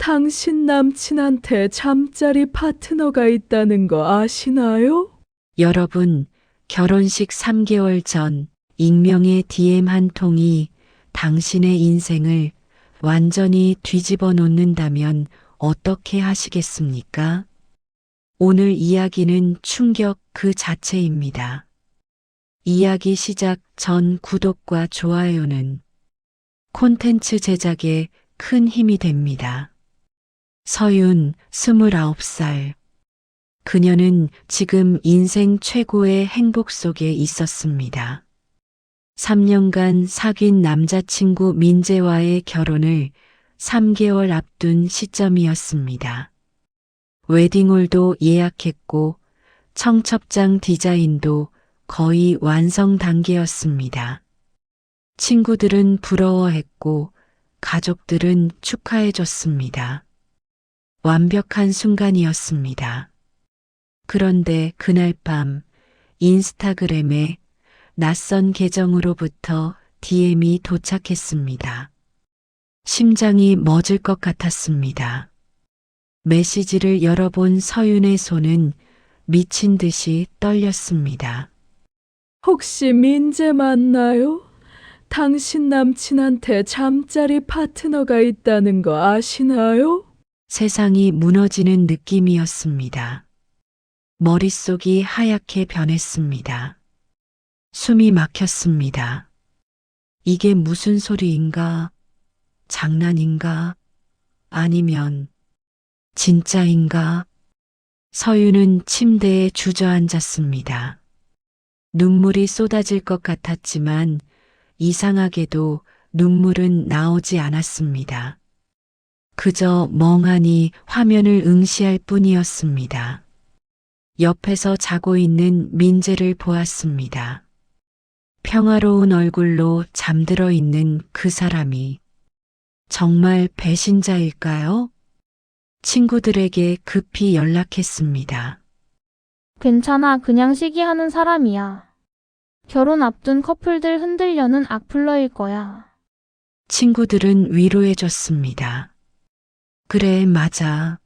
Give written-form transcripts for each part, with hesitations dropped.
당신 남친한테 잠자리 파트너가 있다는 거 아시나요? 여러분, 결혼식 3개월 전 익명의 DM 한 통이 당신의 인생을 완전히 뒤집어 놓는다면 어떻게 하시겠습니까? 오늘 이야기는 충격 그 자체입니다. 이야기 시작 전 구독과 좋아요는 콘텐츠 제작에 큰 힘이 됩니다. 서윤, 29살. 그녀는 지금 인생 최고의 행복 속에 있었습니다. 3년간 사귄 남자친구 민재와의 결혼을 3개월 앞둔 시점이었습니다. 웨딩홀도 예약했고 청첩장 디자인도 거의 완성 단계였습니다. 친구들은 부러워했고 가족들은 축하해줬습니다. 완벽한 순간이었습니다. 그런데 그날 밤 인스타그램에 낯선 계정으로부터 DM이 도착했습니다. 심장이 멎을 것 같았습니다. 메시지를 열어본 서윤의 손은 미친 듯이 떨렸습니다. 혹시 민재 맞나요? 당신 남친한테 잠자리 파트너가 있다는 거 아시나요? 세상이 무너지는 느낌이었습니다. 머릿속이 하얗게 변했습니다. 숨이 막혔습니다. 이게 무슨 소리인가? 장난인가? 아니면 진짜인가? 서윤은 침대에 주저앉았습니다. 눈물이 쏟아질 것 같았지만 이상하게도 눈물은 나오지 않았습니다. 그저 멍하니 화면을 응시할 뿐이었습니다. 옆에서 자고 있는 민재를 보았습니다. 평화로운 얼굴로 잠들어 있는 그 사람이 정말 배신자일까요? 친구들에게 급히 연락했습니다. 괜찮아, 그냥 시기하는 사람이야. 결혼 앞둔 커플들 흔들려는 악플러일 거야. 친구들은 위로해줬습니다. 그래, 맞아.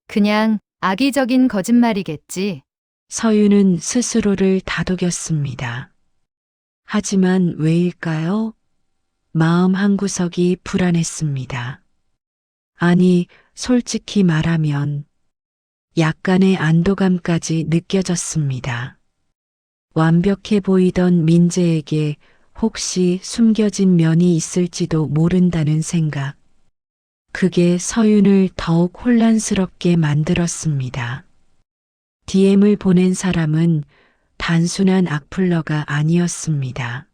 그냥 악의적인 거짓말이겠지. 서윤은 스스로를 다독였습니다. 하지만 왜일까요? 마음 한구석이 불안했습니다. 아니, 솔직히 말하면 약간의 안도감까지 느껴졌습니다. 완벽해 보이던 민재에게 혹시 숨겨진 면이 있을지도 모른다는 생각. 그게 서윤을 더욱 혼란스럽게 만들었습니다. DM을 보낸 사람은 단순한 악플러가 아니었습니다.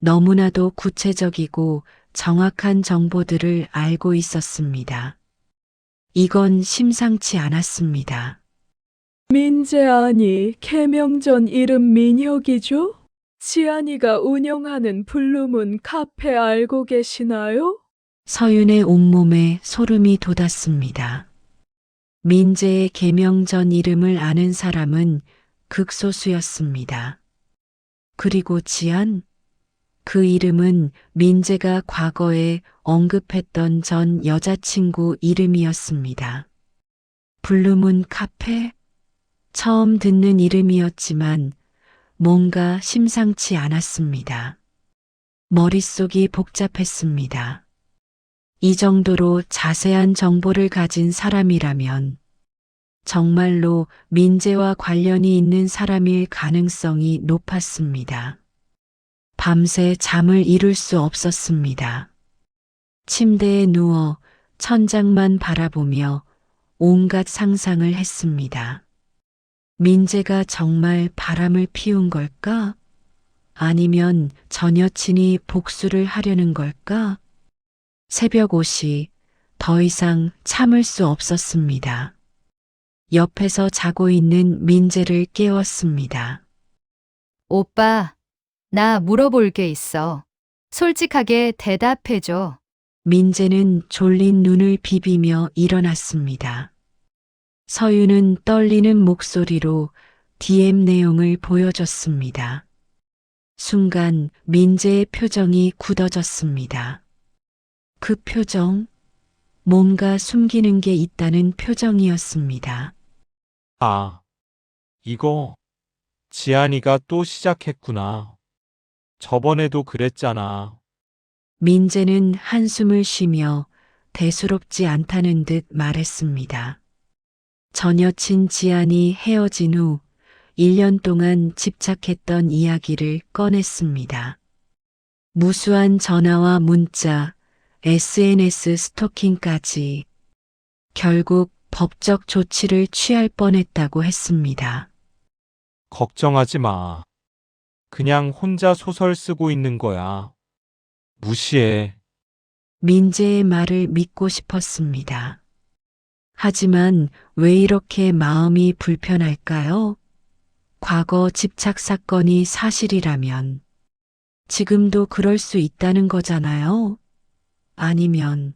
너무나도 구체적이고 정확한 정보들을 알고 있었습니다. 이건 심상치 않았습니다. 민재 아니, 개명 전 이름 민혁이죠? 지안이가 운영하는 블루문 카페 알고 계시나요? 서윤의 온몸에 소름이 돋았습니다. 민재의 개명 전 이름을 아는 사람은 극소수였습니다. 그리고 지안? 그 이름은 민재가 과거에 언급했던 전 여자친구 이름이었습니다. 블루문 카페? 처음 듣는 이름이었지만 뭔가 심상치 않았습니다. 머릿속이 복잡했습니다. 이 정도로 자세한 정보를 가진 사람이라면 정말로 민재와 관련이 있는 사람일 가능성이 높았습니다. 밤새 잠을 이룰 수 없었습니다. 침대에 누워 천장만 바라보며 온갖 상상을 했습니다. 민재가 정말 바람을 피운 걸까? 아니면 전 여친이 복수를 하려는 걸까? 새벽 5시 더 이상 참을 수 없었습니다. 옆에서 자고 있는 민재를 깨웠습니다. 오빠, 나 물어볼 게 있어. 솔직하게 대답해줘. 민재는 졸린 눈을 비비며 일어났습니다. 서윤은 떨리는 목소리로 DM 내용을 보여줬습니다. 순간 민재의 표정이 굳어졌습니다. 그 표정, 뭔가 숨기는 게 있다는 표정이었습니다. 아, 이거 지안이가 또 시작했구나. 저번에도 그랬잖아. 민재는 한숨을 쉬며 대수롭지 않다는 듯 말했습니다. 전 여친 지안이 헤어진 후 1년 동안 집착했던 이야기를 꺼냈습니다. 무수한 전화와 문자, SNS 스토킹까지 결국 법적 조치를 취할 뻔했다고 했습니다. 걱정하지 마. 그냥 혼자 소설 쓰고 있는 거야. 무시해. 민재의 말을 믿고 싶었습니다. 하지만 왜 이렇게 마음이 불편할까요? 과거 집착 사건이 사실이라면 지금도 그럴 수 있다는 거잖아요. 아니면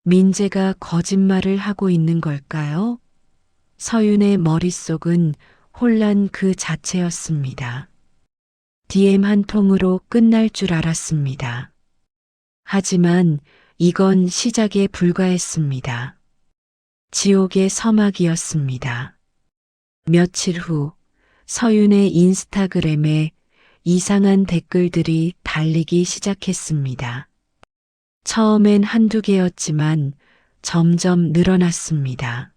민재가 거짓말을 하고 있는 걸까요? 서윤의 머릿속은 혼란 그 자체였습니다. DM 한 통으로 끝날 줄 알았습니다. 하지만 이건 시작에 불과했습니다. 지옥의 서막이었습니다. 며칠 후 서윤의 인스타그램에 이상한 댓글들이 달리기 시작했습니다. 처음엔 한두 개였지만 점점 늘어났습니다.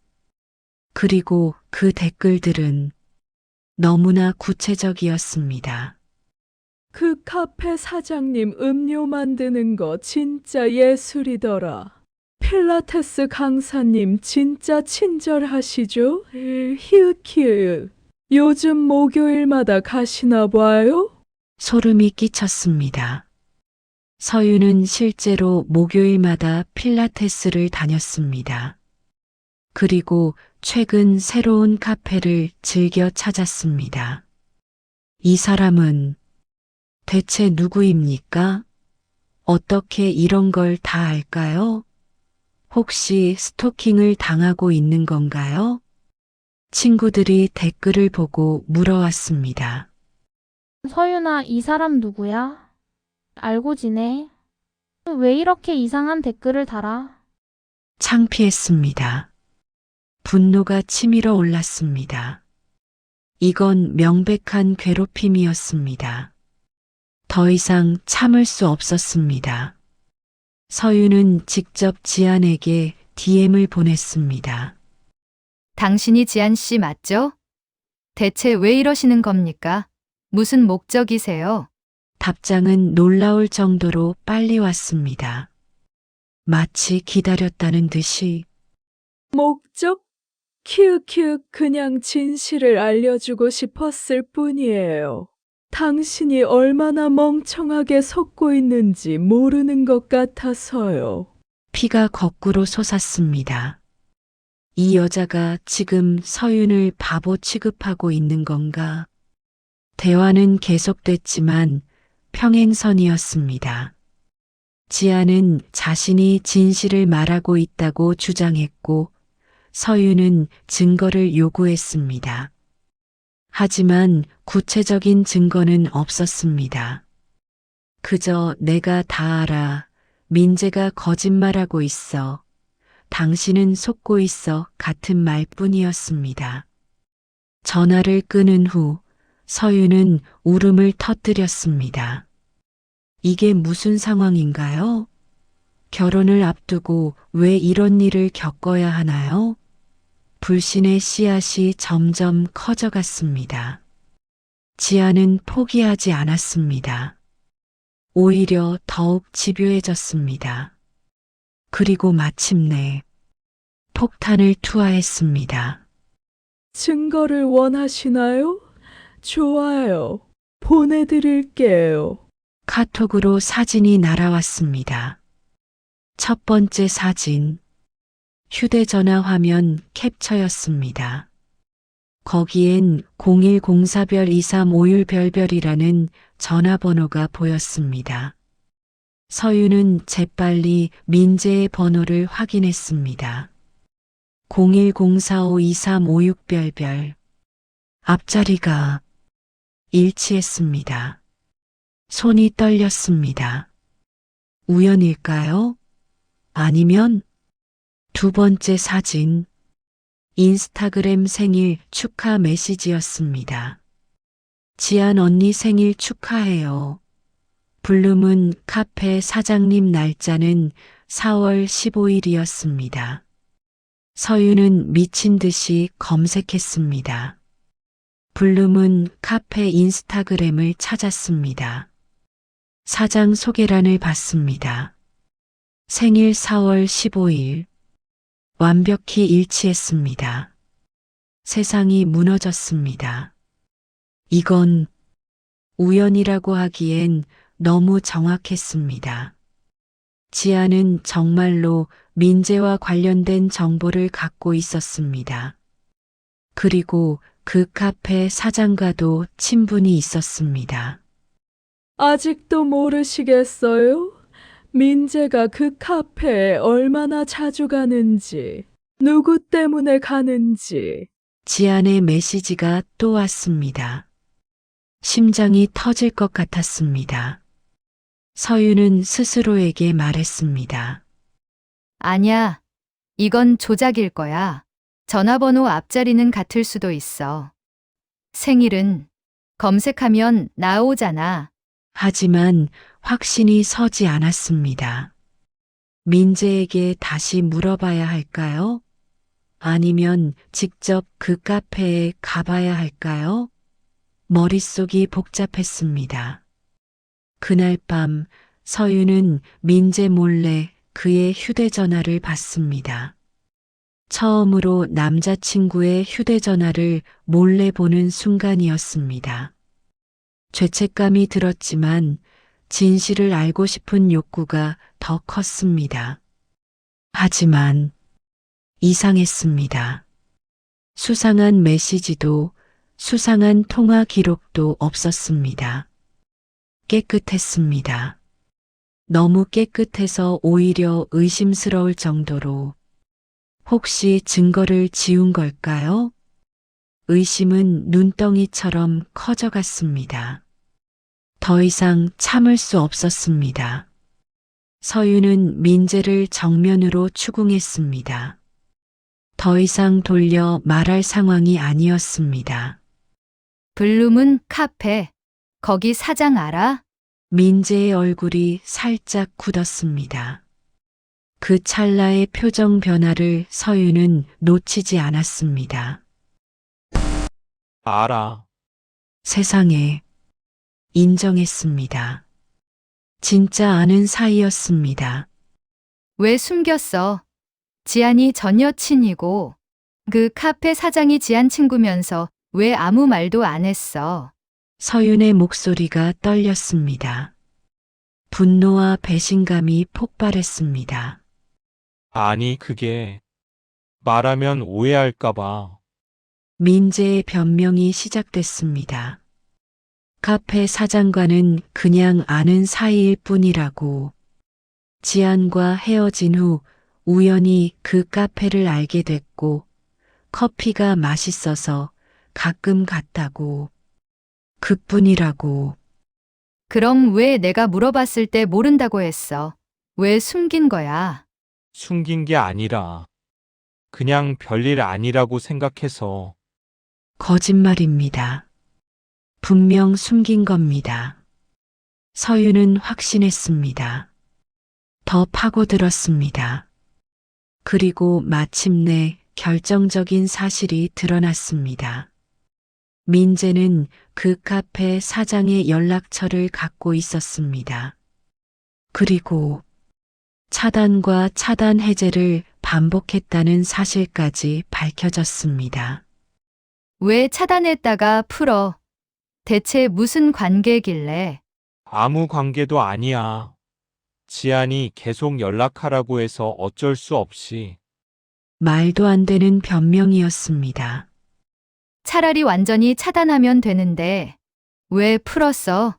그리고 그 댓글들은 너무나 구체적이었습니다. 그 카페 사장님 음료 만드는 거 진짜 예술이더라. 필라테스 강사님 진짜 친절하시죠? 히읗히읗. 요즘 목요일마다 가시나 봐요? 소름이 끼쳤습니다. 서윤은 실제로 목요일마다 필라테스를 다녔습니다. 그리고 최근 새로운 카페를 즐겨 찾았습니다. 이 사람은 대체 누구입니까? 어떻게 이런 걸 다 알까요? 혹시 스토킹을 당하고 있는 건가요? 친구들이 댓글을 보고 물어왔습니다. 서윤아, 이 사람 누구야? 알고 지내? 왜 이렇게 이상한 댓글을 달아? 창피했습니다. 분노가 치밀어 올랐습니다. 이건 명백한 괴롭힘이었습니다. 더 이상 참을 수 없었습니다. 서윤은 직접 지안에게 DM을 보냈습니다. 당신이 지안 씨 맞죠? 대체 왜 이러시는 겁니까? 무슨 목적이세요? 답장은 놀라울 정도로 빨리 왔습니다. 마치 기다렸다는 듯이 목적? 키읔키읔 그냥 진실을 알려주고 싶었을 뿐이에요. 당신이 얼마나 멍청하게 속고 있는지 모르는 것 같아서요. 피가 거꾸로 솟았습니다. 이 여자가 지금 서윤을 바보 취급하고 있는 건가? 대화는 계속됐지만 평행선이었습니다. 지아는 자신이 진실을 말하고 있다고 주장했고 서윤은 증거를 요구했습니다. 하지만 구체적인 증거는 없었습니다. 그저 내가 다 알아. 민재가 거짓말하고 있어. 당신은 속고 있어. 같은 말뿐이었습니다. 전화를 끊은 후 서윤은 울음을 터뜨렸습니다. 이게 무슨 상황인가요? 결혼을 앞두고 왜 이런 일을 겪어야 하나요? 불신의 씨앗이 점점 커져갔습니다. 지아는 포기하지 않았습니다. 오히려 더욱 집요해졌습니다. 그리고 마침내 폭탄을 투하했습니다. 증거를 원하시나요? 좋아요. 보내드릴게요. 카톡으로 사진이 날아왔습니다. 첫 번째 사진. 휴대전화 화면 캡처였습니다. 거기엔 0104별 2351별별이라는 전화번호가 보였습니다. 서윤은 재빨리 민재의 번호를 확인했습니다. 0104523561별별. 앞자리가 일치했습니다. 손이 떨렸습니다. 우연일까요? 아니면 두 번째 사진. 인스타그램 생일 축하 메시지였습니다. 지안 언니 생일 축하해요. 블루문 카페 사장님 날짜는 4월 15일이었습니다. 서윤은 미친 듯이 검색했습니다. 블루문 카페 인스타그램을 찾았습니다. 사장 소개란을 봤습니다. 생일 4월 15일. 완벽히 일치했습니다. 세상이 무너졌습니다. 이건 우연이라고 하기엔 너무 정확했습니다. 지아는 정말로 민재와 관련된 정보를 갖고 있었습니다. 그리고 그 카페 사장과도 친분이 있었습니다. 아직도 모르시겠어요? 민재가 그 카페에 얼마나 자주 가는지, 누구 때문에 가는지. 지안의 메시지가 또 왔습니다. 심장이 터질 것 같았습니다. 서윤은 스스로에게 말했습니다. 아니야. 이건 조작일 거야. 전화번호 앞자리는 같을 수도 있어. 생일은 검색하면 나오잖아. 하지만 확신이 서지 않았습니다. 민재에게 다시 물어봐야 할까요? 아니면 직접 그 카페에 가봐야 할까요? 머릿속이 복잡했습니다. 그날 밤 서윤은 민재 몰래 그의 휴대전화를 봤습니다. 처음으로 남자친구의 휴대전화를 몰래 보는 순간이었습니다. 죄책감이 들었지만 진실을 알고 싶은 욕구가 더 컸습니다. 하지만 이상했습니다. 수상한 메시지도 수상한 통화 기록도 없었습니다. 깨끗했습니다. 너무 깨끗해서 오히려 의심스러울 정도로 혹시 증거를 지운 걸까요? 의심은 눈덩이처럼 커져갔습니다. 더 이상 참을 수 없었습니다. 서윤은 민재를 정면으로 추궁했습니다. 더 이상 돌려 말할 상황이 아니었습니다. 블루문 카페. 거기 사장 알아? 민재의 얼굴이 살짝 굳었습니다. 그 찰나의 표정 변화를 서윤은 놓치지 않았습니다. 알아. 세상에 인정했습니다. 진짜 아는 사이였습니다. 왜 숨겼어? 지안이 전 여친이고 그 카페 사장이 지안 친구면서 왜 아무 말도 안 했어? 서윤의 목소리가 떨렸습니다. 분노와 배신감이 폭발했습니다. 아니, 그게 말하면 오해할까봐. 민재의 변명이 시작됐습니다. 카페 사장과는 그냥 아는 사이일 뿐이라고. 지안과 헤어진 후 우연히 그 카페를 알게 됐고 커피가 맛있어서 가끔 갔다고. 그뿐이라고. 그럼 왜 내가 물어봤을 때 모른다고 했어? 왜 숨긴 거야? 숨긴 게 아니라 그냥 별일 아니라고 생각해서. 거짓말입니다. 분명 숨긴 겁니다. 서윤은 확신했습니다. 더 파고들었습니다. 그리고 마침내 결정적인 사실이 드러났습니다. 민재는 그 카페 사장의 연락처를 갖고 있었습니다. 그리고 차단과 차단 해제를 반복했다는 사실까지 밝혀졌습니다. 왜 차단했다가 풀어? 대체 무슨 관계길래? 아무 관계도 아니야. 지안이 계속 연락하라고 해서 어쩔 수 없이. 말도 안 되는 변명이었습니다. 차라리 완전히 차단하면 되는데 왜 풀었어?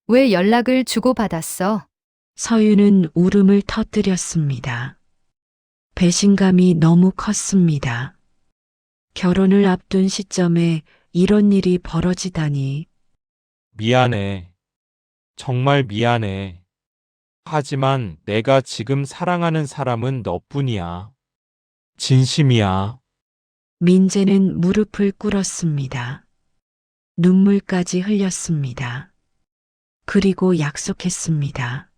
왜 연락을 주고받았어? 서윤은 울음을 터뜨렸습니다. 배신감이 너무 컸습니다. 결혼을 앞둔 시점에 이런 일이 벌어지다니. 미안해. 정말 미안해. 하지만 내가 지금 사랑하는 사람은 너뿐이야. 진심이야. 민재는 무릎을 꿇었습니다. 눈물까지 흘렸습니다. 그리고 약속했습니다.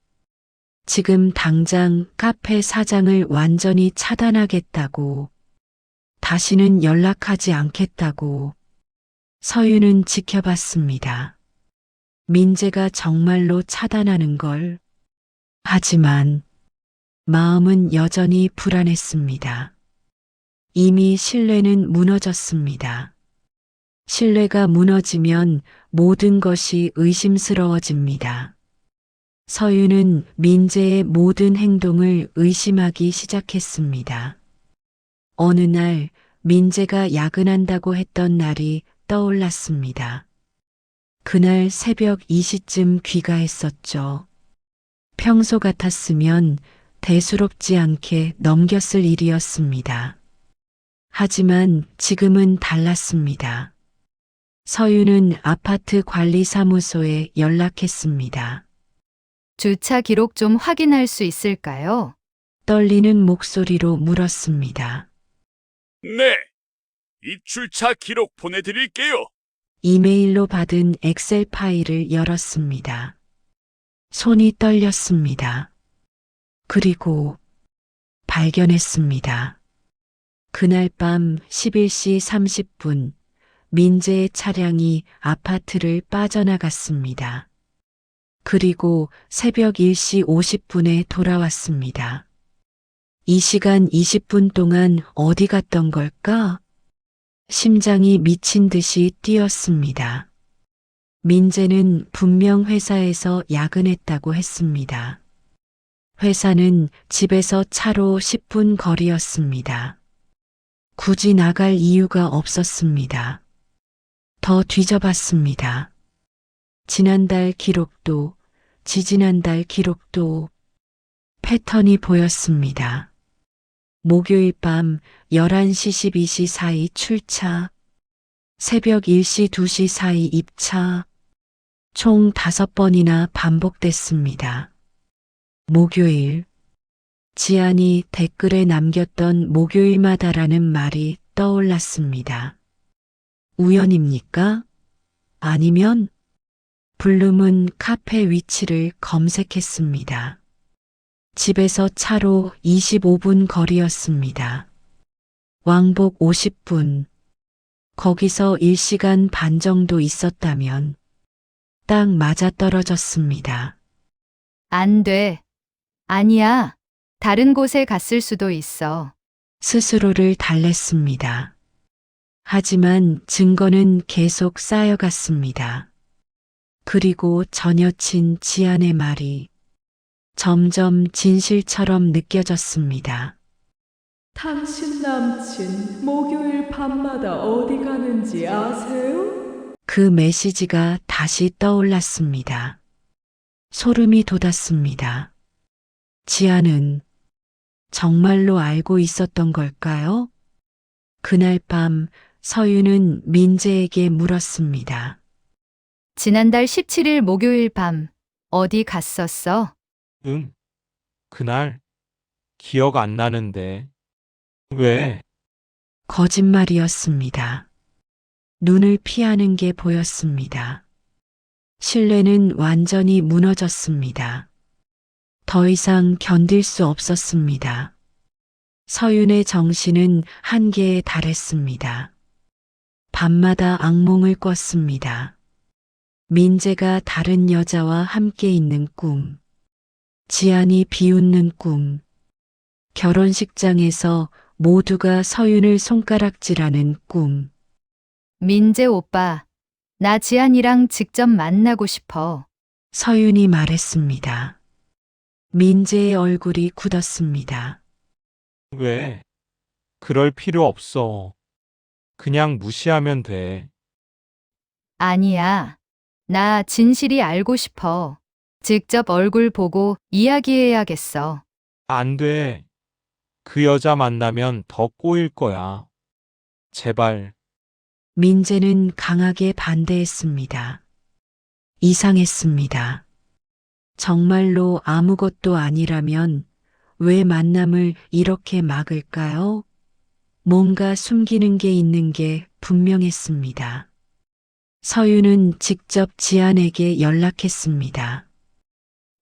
지금 당장 카페 사장을 완전히 차단하겠다고, 다시는 연락하지 않겠다고. 서윤은 지켜봤습니다. 민재가 정말로 차단하는 걸. 하지만 마음은 여전히 불안했습니다. 이미 신뢰는 무너졌습니다. 신뢰가 무너지면 모든 것이 의심스러워집니다. 서윤은 민재의 모든 행동을 의심하기 시작했습니다. 어느 날 민재가 야근한다고 했던 날이 떠올랐습니다. 그날 새벽 2시쯤 귀가했었죠. 평소 같았으면 대수롭지 않게 넘겼을 일이었습니다. 하지만 지금은 달랐습니다. 서윤은 아파트 관리사무소에 연락했습니다. 주차 기록 좀 확인할 수 있을까요? 떨리는 목소리로 물었습니다. 네, 입출차 기록 보내드릴게요. 이메일로 받은 엑셀 파일을 열었습니다. 손이 떨렸습니다. 그리고 발견했습니다. 그날 밤 11시 30분, 민재의 차량이 아파트를 빠져나갔습니다. 그리고 새벽 1시 50분에 돌아왔습니다. 이 시간 20분 동안 어디 갔던 걸까? 심장이 미친 듯이 뛰었습니다. 민재는 분명 회사에서 야근했다고 했습니다. 회사는 집에서 차로 10분 거리였습니다. 굳이 나갈 이유가 없었습니다. 더 뒤져봤습니다. 지난달 기록도, 지지난달 기록도 패턴이 보였습니다. 목요일 밤 11시 12시 사이 출차, 새벽 1시 2시 사이 입차, 총 5번이나 반복됐습니다. 목요일, 지안이 댓글에 남겼던 목요일마다라는 말이 떠올랐습니다. 우연입니까? 아니면? 블룸은 카페 위치를 검색했습니다. 집에서 차로 25분 거리였습니다. 왕복 50분. 거기서 1시간 반 정도 있었다면 딱 맞아떨어졌습니다. 안 돼. 아니야. 다른 곳에 갔을 수도 있어. 스스로를 달랬습니다. 하지만 증거는 계속 쌓여갔습니다. 그리고 전 여친 지안의 말이 점점 진실처럼 느껴졌습니다. 당신 남친 목요일 밤마다 어디 가는지 아세요? 그 메시지가 다시 떠올랐습니다. 소름이 돋았습니다. 지안은 정말로 알고 있었던 걸까요? 그날 밤 서윤은 민재에게 물었습니다. 지난달 17일 목요일 밤 어디 갔었어? 응. 그날 기억 안 나는데. 왜? 거짓말이었습니다. 눈을 피하는 게 보였습니다. 신뢰는 완전히 무너졌습니다. 더 이상 견딜 수 없었습니다. 서윤의 정신은 한계에 달했습니다. 밤마다 악몽을 꿨습니다. 민재가 다른 여자와 함께 있는 꿈, 지안이 비웃는 꿈, 결혼식장에서 모두가 서윤을 손가락질하는 꿈. 민재 오빠, 나 지안이랑 직접 만나고 싶어. 서윤이 말했습니다. 민재의 얼굴이 굳었습니다. 왜? 그럴 필요 없어. 그냥 무시하면 돼. 아니야. 나 진실이 알고 싶어. 직접 얼굴 보고 이야기해야겠어. 안 돼. 그 여자 만나면 더 꼬일 거야. 제발. 민재는 강하게 반대했습니다. 이상했습니다. 정말로 아무것도 아니라면 왜 만남을 이렇게 막을까요? 뭔가 숨기는 게 있는 게 분명했습니다. 서윤은 직접 지안에게 연락했습니다.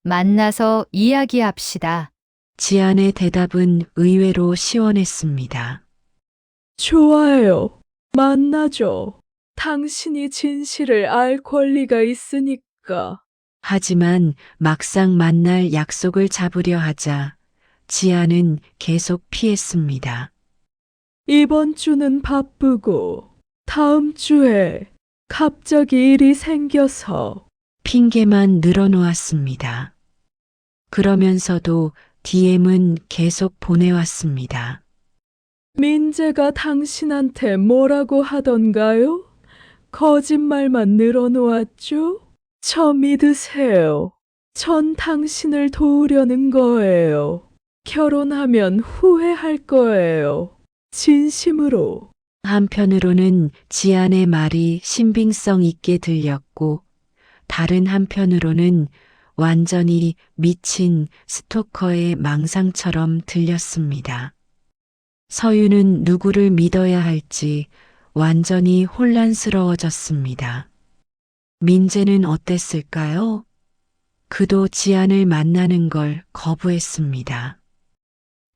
만나서 이야기합시다. 지안의 대답은 의외로 시원했습니다. 좋아요. 만나죠. 당신이 진실을 알 권리가 있으니까. 하지만 막상 만날 약속을 잡으려 하자 지안은 계속 피했습니다. 이번 주는 바쁘고 다음 주에 갑자기 일이 생겨서 핑계만 늘어놓았습니다. 그러면서도 DM은 계속 보내왔습니다. 민재가 당신한테 뭐라고 하던가요? 거짓말만 늘어놓았죠? 저 믿으세요. 전 당신을 도우려는 거예요. 결혼하면 후회할 거예요. 진심으로. 한편으로는 지안의 말이 신빙성 있게 들렸고 다른 한편으로는 완전히 미친 스토커의 망상처럼 들렸습니다. 서윤은 누구를 믿어야 할지 완전히 혼란스러워졌습니다. 민재는 어땠을까요? 그도 지안을 만나는 걸 거부했습니다.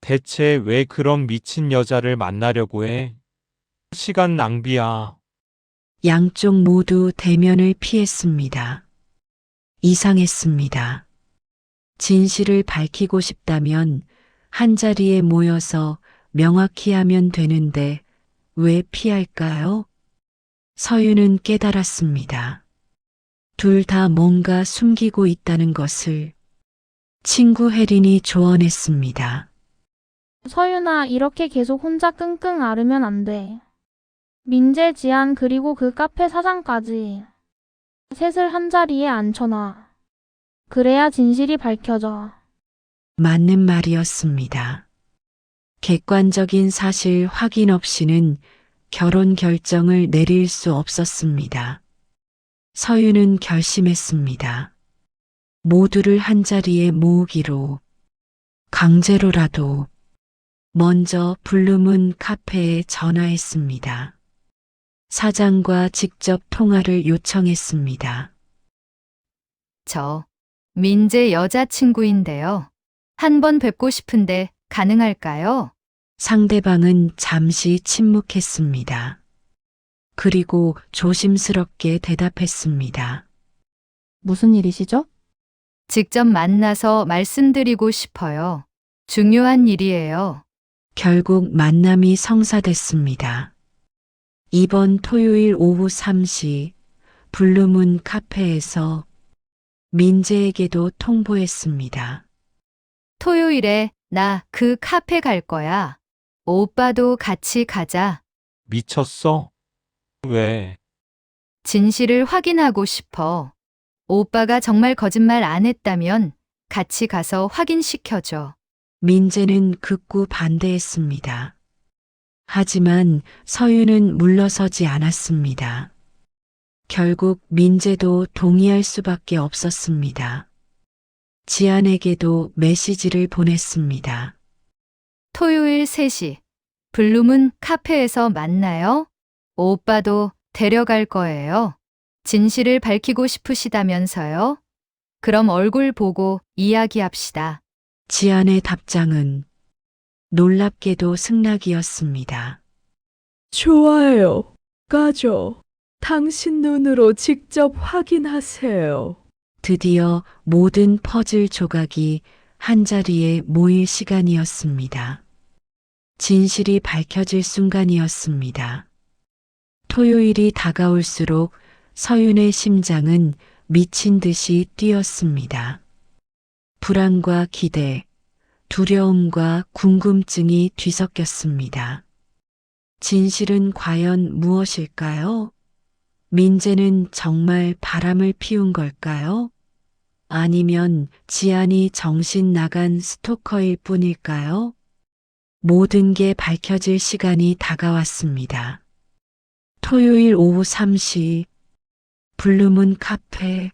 대체 왜 그런 미친 여자를 만나려고 해? 시간 낭비야. 양쪽 모두 대면을 피했습니다. 이상했습니다. 진실을 밝히고 싶다면 한자리에 모여서 명확히 하면 되는데 왜 피할까요? 서윤은 깨달았습니다. 둘 다 뭔가 숨기고 있다는 것을. 친구 혜린이 조언했습니다. 서윤아, 이렇게 계속 혼자 끙끙 앓으면 안 돼. 민재, 지안 그리고 그 카페 사장까지 셋을 한자리에 앉혀놔. 그래야 진실이 밝혀져. 맞는 말이었습니다. 객관적인 사실 확인 없이는 결혼 결정을 내릴 수 없었습니다. 서윤은 결심했습니다. 모두를 한자리에 모으기로, 강제로라도. 먼저 블루문 카페에 전화했습니다. 사장과 직접 통화를 요청했습니다. 저 민재 여자친구인데요. 한번 뵙고 싶은데 가능할까요? 상대방은 잠시 침묵했습니다. 그리고 조심스럽게 대답했습니다. 무슨 일이시죠? 직접 만나서 말씀드리고 싶어요. 중요한 일이에요. 결국 만남이 성사됐습니다. 이번 토요일 오후 3시 블루문 카페에서 민재에게도 통보했습니다. 토요일에 나 그 카페 갈 거야. 오빠도 같이 가자. 미쳤어? 왜? 진실을 확인하고 싶어. 오빠가 정말 거짓말 안 했다면 같이 가서 확인시켜줘. 민재는 극구 반대했습니다. 하지만 서윤은 물러서지 않았습니다. 결국 민재도 동의할 수밖에 없었습니다. 지안에게도 메시지를 보냈습니다. 토요일 3시 블루문 카페에서 만나요. 오빠도 데려갈 거예요. 진실을 밝히고 싶으시다면서요? 그럼 얼굴 보고 이야기합시다. 지안의 답장은 놀랍게도 승낙이었습니다. 좋아요. 가죠. 당신 눈으로 직접 확인하세요. 드디어 모든 퍼즐 조각이 한자리에 모일 시간이었습니다. 진실이 밝혀질 순간이었습니다. 토요일이 다가올수록 서윤의 심장은 미친 듯이 뛰었습니다. 불안과 기대, 두려움과 궁금증이 뒤섞였습니다. 진실은 과연 무엇일까요? 민재는 정말 바람을 피운 걸까요? 아니면 지안이 정신 나간 스토커일 뿐일까요? 모든 게 밝혀질 시간이 다가왔습니다. 토요일 오후 3시 블루문 카페.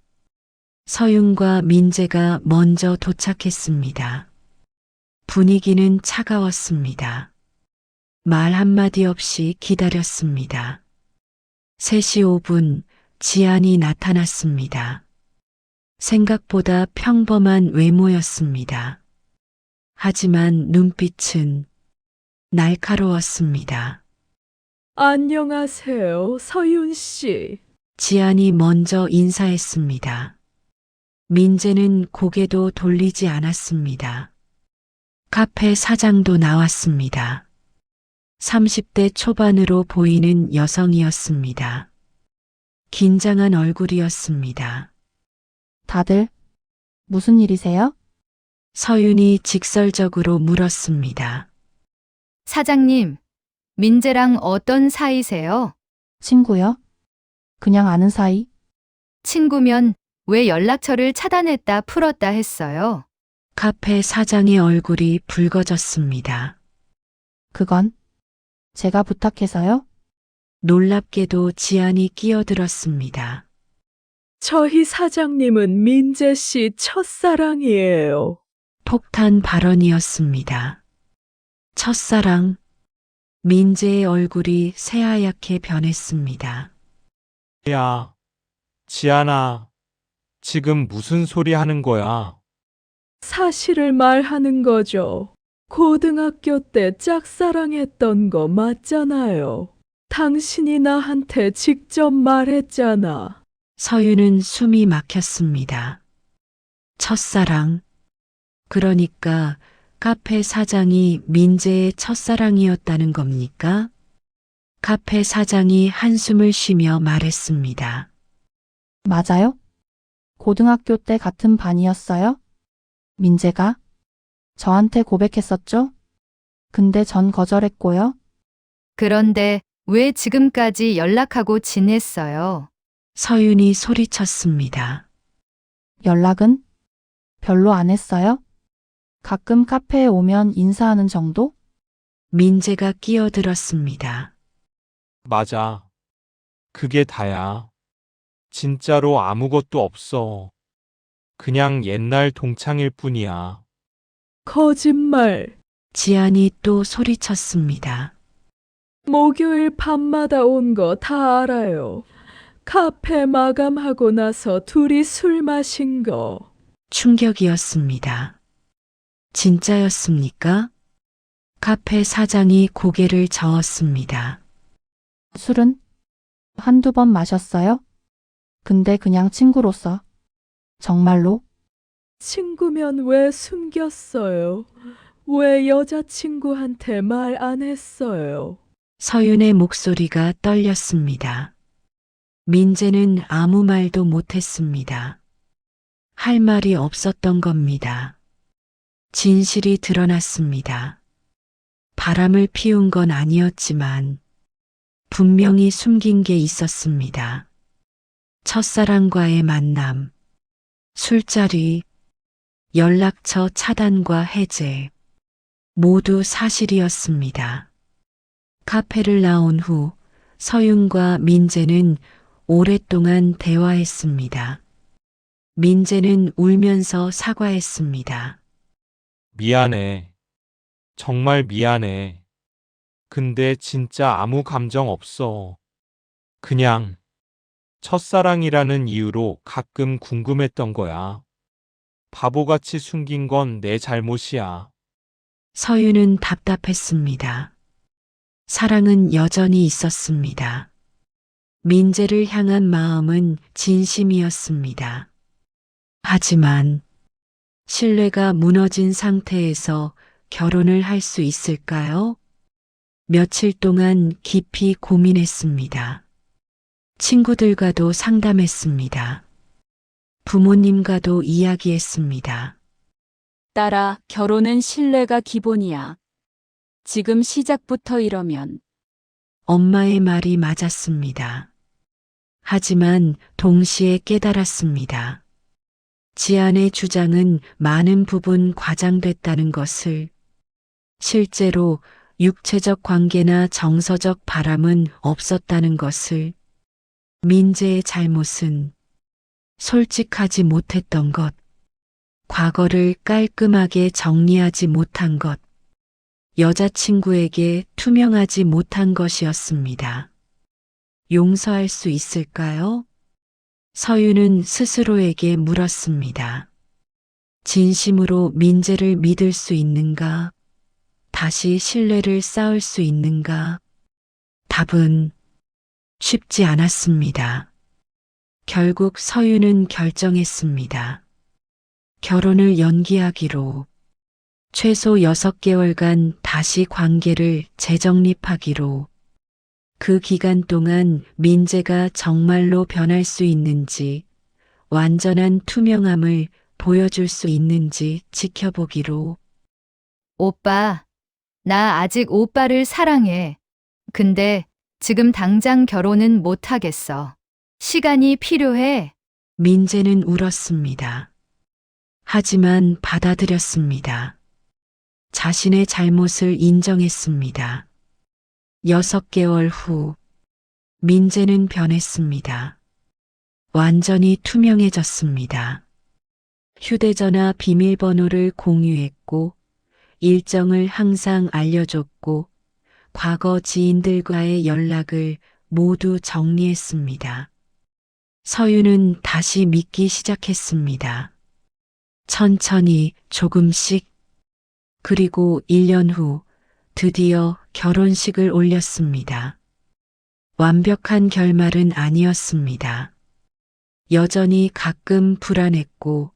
서윤과 민재가 먼저 도착했습니다. 분위기는 차가웠습니다. 말 한마디 없이 기다렸습니다. 3시 5분 지안이 나타났습니다. 생각보다 평범한 외모였습니다. 하지만 눈빛은 날카로웠습니다. 안녕하세요, 서윤 씨. 지안이 먼저 인사했습니다. 민재는 고개도 돌리지 않았습니다. 카페 사장도 나왔습니다. 30대 초반으로 보이는 여성이었습니다. 긴장한 얼굴이었습니다. 다들 무슨 일이세요? 서윤이 직설적으로 물었습니다. 사장님, 민재랑 어떤 사이세요? 친구요? 그냥 아는 사이? 친구면 왜 연락처를 차단했다 풀었다 했어요? 카페 사장의 얼굴이 붉어졌습니다. 그건 제가 부탁해서요? 놀랍게도 지안이 끼어들었습니다. 저희 사장님은 민재 씨 첫사랑이에요. 폭탄 발언이었습니다. 첫사랑. 민재의 얼굴이 새하얗게 변했습니다. 야, 지안아, 지금 무슨 소리 하는 거야? 사실을 말하는 거죠. 고등학교 때 짝사랑했던 거 맞잖아요. 당신이 나한테 직접 말했잖아. 서윤은 숨이 막혔습니다. 첫사랑. 그러니까 카페 사장이 민재의 첫사랑이었다는 겁니까? 카페 사장이 한숨을 쉬며 말했습니다. 맞아요? 고등학교 때 같은 반이었어요? 민재가 저한테 고백했었죠? 근데 전 거절했고요. 그런데 왜 지금까지 연락하고 지냈어요? 서윤이 소리쳤습니다. 연락은 별로 안 했어요? 가끔 카페에 오면 인사하는 정도? 민재가 끼어들었습니다. 맞아. 그게 다야. 진짜로 아무것도 없어. 그냥 옛날 동창일 뿐이야. 거짓말. 지안이 또 소리쳤습니다. 목요일 밤마다 온 거 다 알아요. 카페 마감하고 나서 둘이 술 마신 거. 충격이었습니다. 진짜였습니까? 카페 사장이 고개를 저었습니다. 술은 한두 번 마셨어요? 근데 그냥 친구로서. 정말로? 친구면 왜 숨겼어요? 왜 여자친구한테 말 안 했어요? 서윤의 목소리가 떨렸습니다. 민재는 아무 말도 못했습니다. 할 말이 없었던 겁니다. 진실이 드러났습니다. 바람을 피운 건 아니었지만 분명히 숨긴 게 있었습니다. 첫사랑과의 만남, 술자리, 연락처 차단과 해제, 모두 사실이었습니다. 카페를 나온 후 서윤과 민재는 오랫동안 대화했습니다. 민재는 울면서 사과했습니다. 미안해. 정말 미안해. 근데 진짜 아무 감정 없어. 그냥 첫사랑이라는 이유로 가끔 궁금했던 거야. 바보같이 숨긴 건 내 잘못이야. 서윤은 답답했습니다. 사랑은 여전히 있었습니다. 민재를 향한 마음은 진심이었습니다. 하지만 신뢰가 무너진 상태에서 결혼을 할 수 있을까요? 며칠 동안 깊이 고민했습니다. 친구들과도 상담했습니다. 부모님과도 이야기했습니다. 딸아, 결혼은 신뢰가 기본이야. 지금 시작부터 이러면 엄마의 말이 맞았습니다. 하지만 동시에 깨달았습니다. 지안의 주장은 많은 부분 과장됐다는 것을, 실제로 육체적 관계나 정서적 바람은 없었다는 것을, 민재의 잘못은 솔직하지 못했던 것, 과거를 깔끔하게 정리하지 못한 것, 여자친구에게 투명하지 못한 것이었습니다. 용서할 수 있을까요? 서윤은 스스로에게 물었습니다. 진심으로 민재를 믿을 수 있는가? 다시 신뢰를 쌓을 수 있는가? 답은 쉽지 않았습니다. 결국 서윤은 결정했습니다. 결혼을 연기하기로, 최소 6개월간 다시 관계를 재정립하기로, 그 기간 동안 민재가 정말로 변할 수 있는지, 완전한 투명함을 보여줄 수 있는지 지켜보기로. 오빠, 나 아직 오빠를 사랑해. 근데 지금 당장 결혼은 못 하겠어. 시간이 필요해. 민재는 울었습니다. 하지만 받아들였습니다. 자신의 잘못을 인정했습니다. 6개월 후, 민재는 변했습니다. 완전히 투명해졌습니다. 휴대전화 비밀번호를 공유했고, 일정을 항상 알려줬고, 과거 지인들과의 연락을 모두 정리했습니다. 서윤은 다시 믿기 시작했습니다. 천천히 조금씩. 그리고 1년 후 드디어 결혼식을 올렸습니다. 완벽한 결말은 아니었습니다. 여전히 가끔 불안했고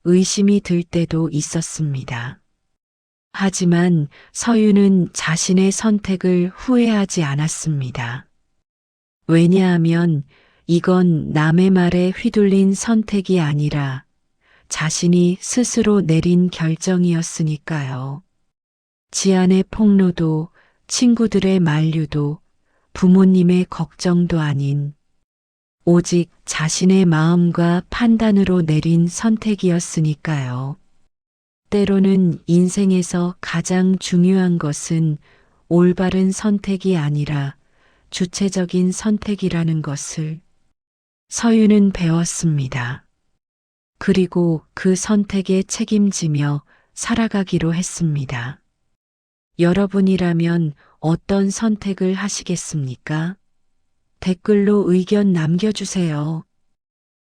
의심이 들 때도 있었습니다. 하지만 서윤은 자신의 선택을 후회하지 않았습니다. 왜냐하면 이건 남의 말에 휘둘린 선택이 아니라 자신이 스스로 내린 결정이었으니까요. 지안의 폭로도, 친구들의 만류도, 부모님의 걱정도 아닌 오직 자신의 마음과 판단으로 내린 선택이었으니까요. 때로는 인생에서 가장 중요한 것은 올바른 선택이 아니라 주체적인 선택이라는 것을 서윤은 배웠습니다. 그리고 그 선택에 책임지며 살아가기로 했습니다. 여러분이라면 어떤 선택을 하시겠습니까? 댓글로 의견 남겨주세요.